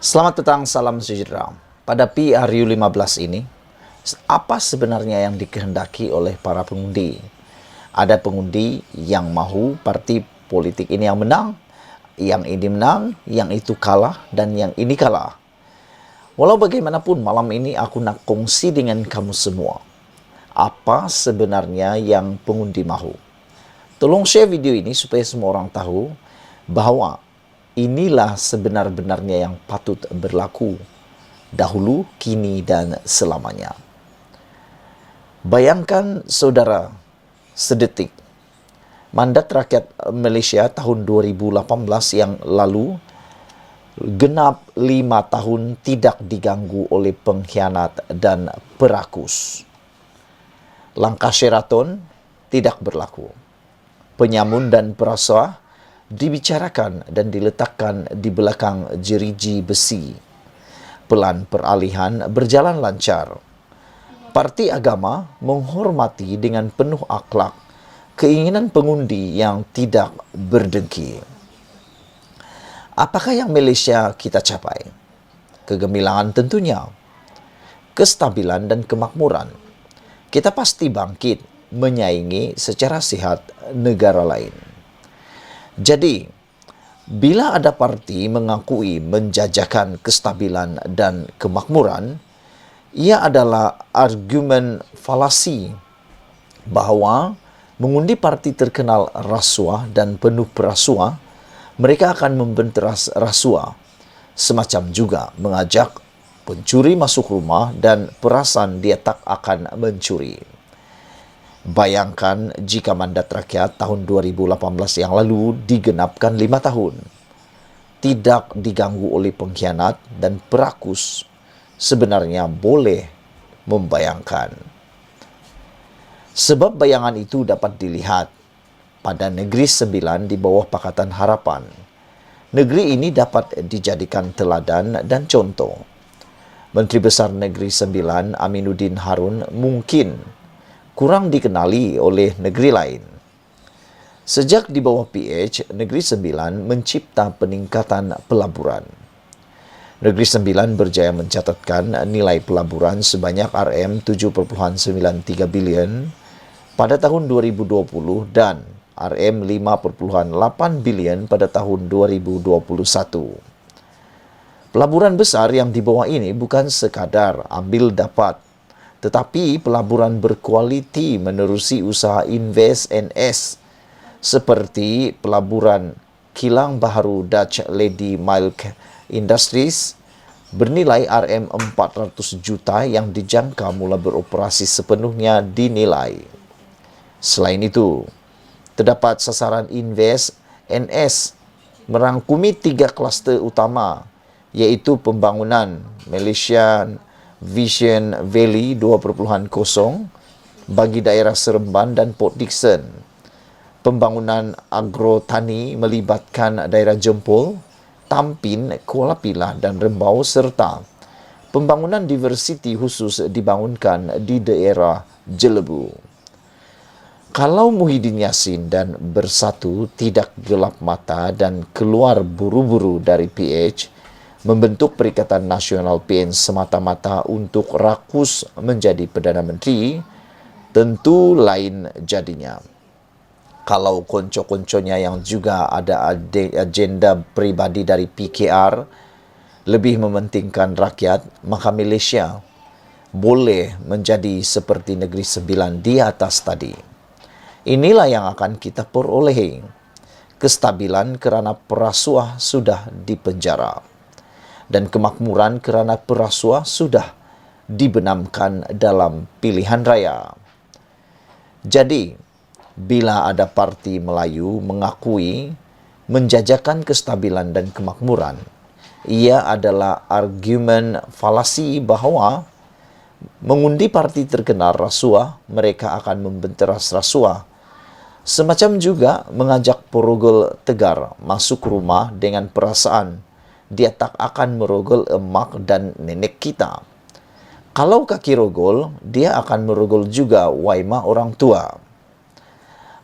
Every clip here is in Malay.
Selamat petang, salam sejahtera. Pada PRU15 ini, apa sebenarnya yang dikehendaki oleh para pengundi? Ada pengundi yang mahu parti politik ini yang menang, yang ini menang, yang itu kalah, dan yang ini kalah. Walau bagaimanapun, malam ini aku nak kongsi dengan kamu semua. Apa sebenarnya yang pengundi mahu? Tolong share video ini supaya semua orang tahu bahwa inilah sebenar-benarnya yang patut berlaku dahulu, kini, dan selamanya. Bayangkan saudara sedetik, mandat rakyat Malaysia tahun 2018 yang lalu genap 5 tahun tidak diganggu oleh pengkhianat dan perakus. Langkah Sheraton tidak berlaku. Penyamun dan perasuah dibicarakan dan diletakkan di belakang jeriji besi. Pelan peralihan berjalan lancar. Parti agama menghormati dengan penuh akhlak keinginan pengundi yang tidak berdengki. Apakah yang Malaysia kita capai? Kegemilangan tentunya. Kestabilan dan kemakmuran. Kita pasti bangkit menyaingi secara sihat negara lain. Jadi, bila ada parti mengakui menjajakan kestabilan dan kemakmuran, ia adalah argumen falasi bahawa mengundi parti terkenal rasuah dan penuh perasuah, mereka akan membenteras rasuah. Semacam juga mengajak pencuri masuk rumah dan perasan dia tak akan mencuri. Bayangkan jika mandat rakyat tahun 2018 yang lalu digenapkan 5 tahun. Tidak diganggu oleh pengkhianat dan perakus. Sebenarnya boleh membayangkan. Sebab bayangan itu dapat dilihat pada Negeri Sembilan di bawah Pakatan Harapan. Negeri ini dapat dijadikan teladan dan contoh. Menteri Besar Negeri Sembilan Aminuddin Harun mungkin kurang dikenali oleh negeri lain. Sejak di bawah PH, Negeri Sembilan mencipta peningkatan pelaburan. Negeri Sembilan berjaya mencatatkan nilai pelaburan sebanyak RM7.93 bilion pada tahun 2020 dan RM5.8 bilion pada tahun 2021. Pelaburan besar yang di bawah ini bukan sekadar ambil dapat, tetapi pelaburan berkualiti menerusi usaha Invest NS seperti pelaburan kilang baharu Dutch Lady Milk Industries bernilai RM400 juta yang dijangka mula beroperasi sepenuhnya dinilai. Selain itu, terdapat sasaran Invest NS merangkumi 3 kluster utama, iaitu pembangunan Malaysian Vision Valley 2.0 bagi daerah Seremban dan Port Dickson. Pembangunan agrotani melibatkan daerah Jempol, Tampin, Kuala Pilah dan Rembau serta pembangunan diversiti khusus dibangunkan di daerah Jelebu. Kalau Muhyiddin Yassin dan Bersatu tidak gelap mata dan keluar buru-buru dari PH, membentuk Perikatan Nasional PN semata-mata untuk rakus menjadi Perdana Menteri, tentu lain jadinya. Kalau konco-konconya yang juga ada agenda pribadi dari PKR lebih mementingkan rakyat, maka Malaysia boleh menjadi seperti Negeri Sembilan di atas tadi. Inilah yang akan kita perolehi. Kestabilan kerana perasuah sudah dipenjara. Dan kemakmuran kerana perasuah sudah dibenamkan dalam pilihan raya. Jadi, bila ada parti Melayu mengakui menjajakan kestabilan dan kemakmuran, ia adalah argumen falasi bahawa mengundi parti terkenal rasuah, mereka akan membenteras rasuah. Semacam juga mengajak porogol tegar masuk rumah dengan perasaan dia tak akan merogol emak dan nenek kita. Kalau kaki rogol, dia akan merogol juga waimah orang tua.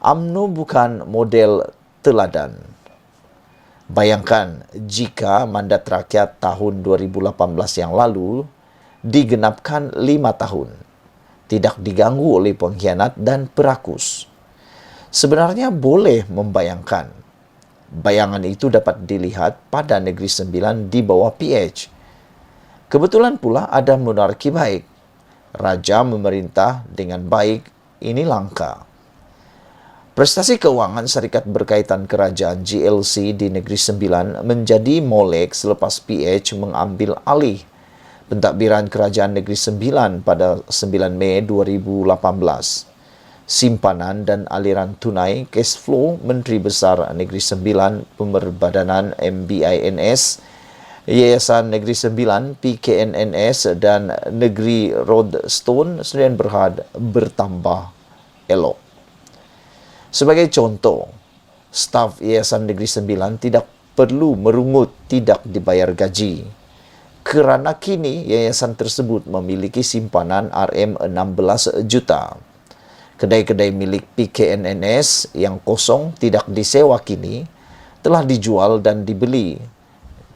UMNO bukan model teladan. Bayangkan jika mandat rakyat tahun 2018 yang lalu digenapkan 5 tahun, tidak diganggu oleh pengkhianat dan perakus. Sebenarnya boleh membayangkan. Bayangan itu dapat dilihat pada Negeri Sembilan di bawah PH. Kebetulan pula ada monarki baik. Raja memerintah dengan baik, ini langka. Prestasi keuangan syarikat berkaitan kerajaan GLC di Negeri Sembilan menjadi molek selepas PH mengambil alih pentadbiran kerajaan Negeri Sembilan pada 9 Mei 2018. Simpanan dan aliran tunai cash flow Menteri Besar Negeri Sembilan Pemerbadanan MBINS, Yayasan Negeri Sembilan PKNNS dan Negeri Roadstone Sdn Berhad bertambah elok. Sebagai contoh, staf Yayasan Negeri Sembilan tidak perlu merungut tidak dibayar gaji kerana kini yayasan tersebut memiliki simpanan RM16 juta. Kedai-kedai milik PKNNS yang kosong tidak disewa kini telah dijual dan dibeli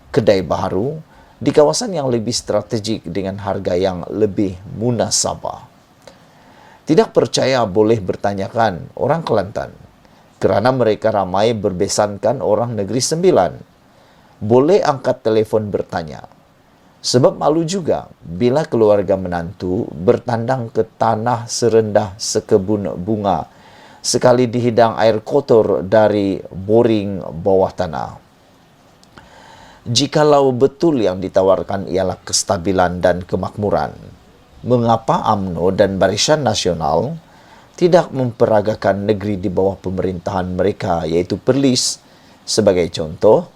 kedai baru di kawasan yang lebih strategik dengan harga yang lebih munasabah. Tidak percaya boleh bertanyakan orang Kelantan, kerana mereka ramai berbesankan orang Negeri Sembilan. Boleh angkat telefon bertanya. Sebab malu juga bila keluarga menantu bertandang ke tanah serendah sekebun bunga sekali dihidang air kotor dari boring bawah tanah. Jikalau betul yang ditawarkan ialah kestabilan dan kemakmuran, mengapa UMNO dan Barisan Nasional tidak memperagakan negeri di bawah pemerintahan mereka, iaitu Perlis, sebagai contoh?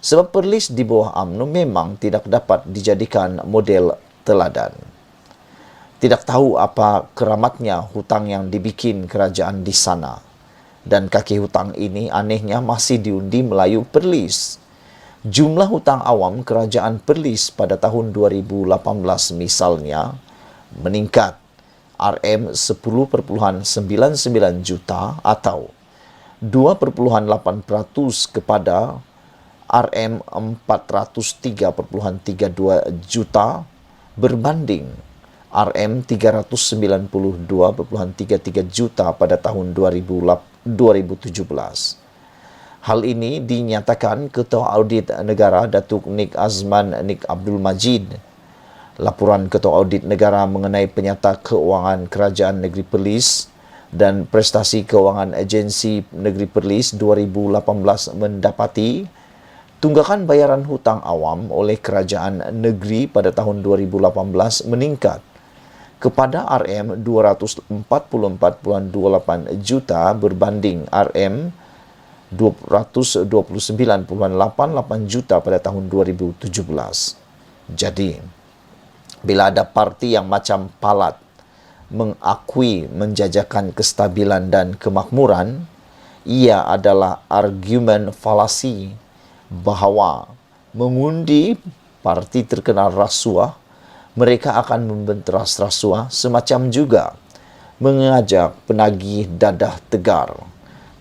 Sebab Perlis di bawah UMNO memang tidak dapat dijadikan model teladan. Tidak tahu apa keramatnya hutang yang dibikin kerajaan di sana. Dan kaki hutang ini anehnya masih diundi Melayu Perlis. Jumlah hutang awam kerajaan Perlis pada tahun 2018 misalnya meningkat RM10.99 juta atau 2,8% kepada RM403.32 juta berbanding RM392.33 juta pada tahun 2017. Hal ini dinyatakan Ketua Audit Negara Datuk Nik Azman Nik Abdul Majid. Laporan Ketua Audit Negara mengenai penyata keuangan Kerajaan Negeri Perlis dan prestasi keuangan Agensi Negeri Perlis 2018 mendapati tunggakan bayaran hutang awam oleh Kerajaan Negeri pada tahun 2018 meningkat kepada RM244.28 juta berbanding RM229.88 juta pada tahun 2017. Jadi, bila ada parti yang macam Palat mengakui menjajakan kestabilan dan kemakmuran, ia adalah argumen falasi bahawa mengundi parti terkenal rasuah, mereka akan membenteras rasuah, semacam juga mengajak penagih dadah tegar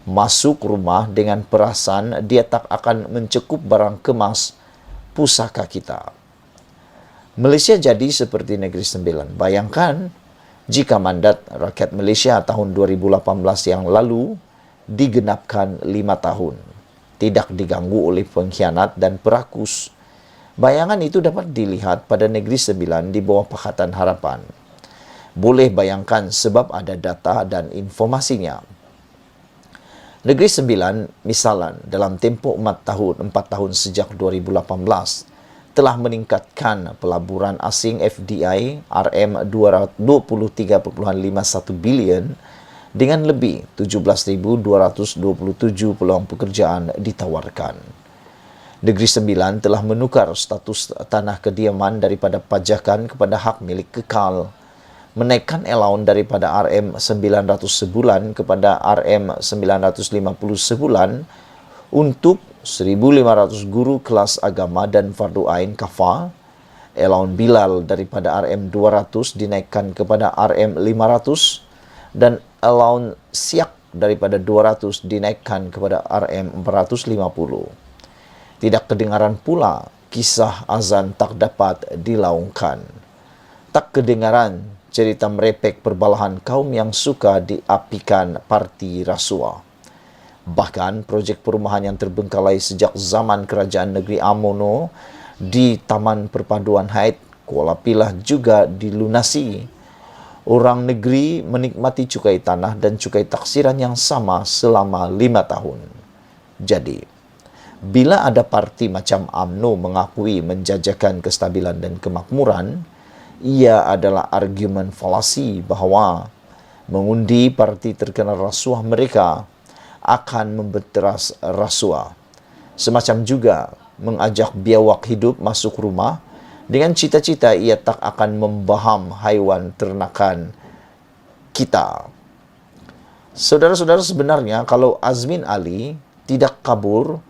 masuk rumah dengan perasaan dia tak akan mencekup barang kemas pusaka kita. Malaysia jadi seperti Negeri Sembilan. Bayangkan jika mandat rakyat Malaysia tahun 2018 yang lalu digenapkan 5 tahun, tidak diganggu oleh pengkhianat dan perakus. Bayangan itu dapat dilihat pada Negeri Sembilan di bawah Pakatan Harapan. Boleh bayangkan sebab ada data dan informasinya. Negeri Sembilan, misalan, dalam tempoh 4 tahun sejak 2018, telah meningkatkan pelaburan asing FDI RM23.51 bilion dengan lebih 17,227 peluang pekerjaan ditawarkan. Negeri Sembilan telah menukar status tanah kediaman daripada pajakan kepada hak milik kekal, menaikkan allowance daripada RM900 sebulan kepada RM950 sebulan untuk 1,500 guru kelas agama dan fardu ain kafah, allowance Bilal daripada RM200 dinaikkan kepada RM500 dan allowance Siak daripada 200 dinaikkan kepada RM450. Tidak kedengaran pula kisah azan tak dapat dilaungkan. Tak kedengaran cerita merepek perbalahan kaum yang suka diapikan parti rasuah. Bahkan projek perumahan yang terbengkalai sejak zaman kerajaan negeri Amono di Taman Perpaduan Haid, Kuala Pilah juga dilunasi. Orang negeri menikmati cukai tanah dan cukai taksiran yang sama selama 5 tahun. Jadi, bila ada parti macam UMNO mengakui menjajakan kestabilan dan kemakmuran, ia adalah argumen falasi bahawa mengundi parti terkena rasuah mereka akan membeteras rasuah. Semacam juga mengajak biawak hidup masuk rumah dengan cita-cita ia tak akan membaham haiwan ternakan kita. Saudara-saudara, sebenarnya kalau Azmin Ali tidak kabur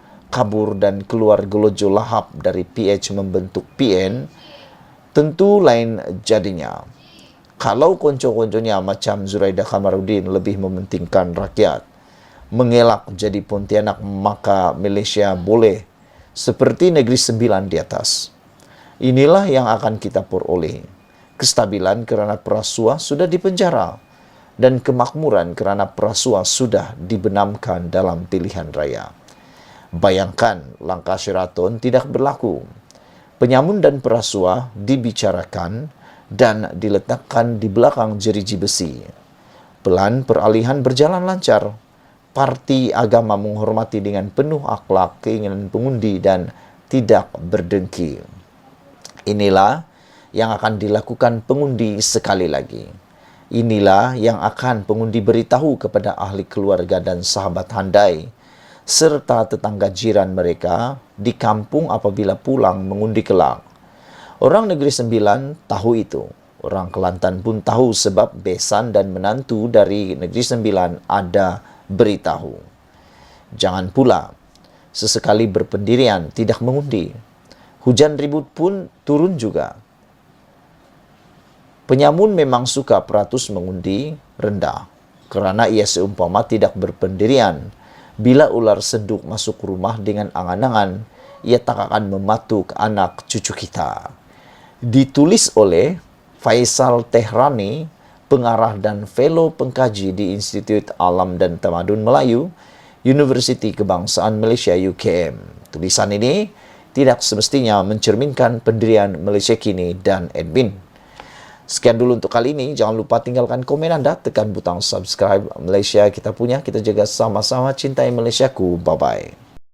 dan keluar gelojo lahap dari PH membentuk PN, tentu lain jadinya. Kalau konco-konconya macam Zuraida Kamarudin lebih mementingkan rakyat, mengelak jadi Pontianak, maka Malaysia boleh seperti Negeri Sembilan di atas. Inilah yang akan kita peroleh. Kestabilan kerana perasuah sudah dipenjara dan kemakmuran kerana perasuah sudah dibenamkan dalam pilihan raya. Bayangkan langkah Sheraton tidak berlaku. Penyamun dan perasuah dibicarakan dan diletakkan di belakang jeriji besi. Pelan peralihan berjalan lancar. Parti agama menghormati dengan penuh akhlak keinginan pengundi dan tidak berdengki. Inilah yang akan dilakukan pengundi sekali lagi. Inilah yang akan pengundi beritahu kepada ahli keluarga dan sahabat handai serta tetangga jiran mereka di kampung apabila pulang mengundi kelak. Orang Negeri Sembilan tahu itu. Orang Kelantan pun tahu sebab besan dan menantu dari Negeri Sembilan ada beritahu. Jangan pula sesekali berpendirian tidak mengundi. Hujan ribut pun turun juga. Penyamun memang suka peratus mengundi rendah kerana ia seumpama tidak berpendirian. Bila ular seduk masuk rumah dengan angan-angan, ia tak akan mematuk anak cucu kita. Ditulis oleh Faisal Tehrani, pengarah dan fellow pengkaji di Institut Alam dan Tamadun Melayu, Universiti Kebangsaan Malaysia UKM. Tulisan ini tidak semestinya mencerminkan pendirian Malaysia kini dan admin. Sekian dulu untuk kali ini. Jangan lupa tinggalkan komen anda, tekan butang subscribe. Malaysia kita punya, kita jaga sama-sama, cintai Malaysiaku. Bye-bye.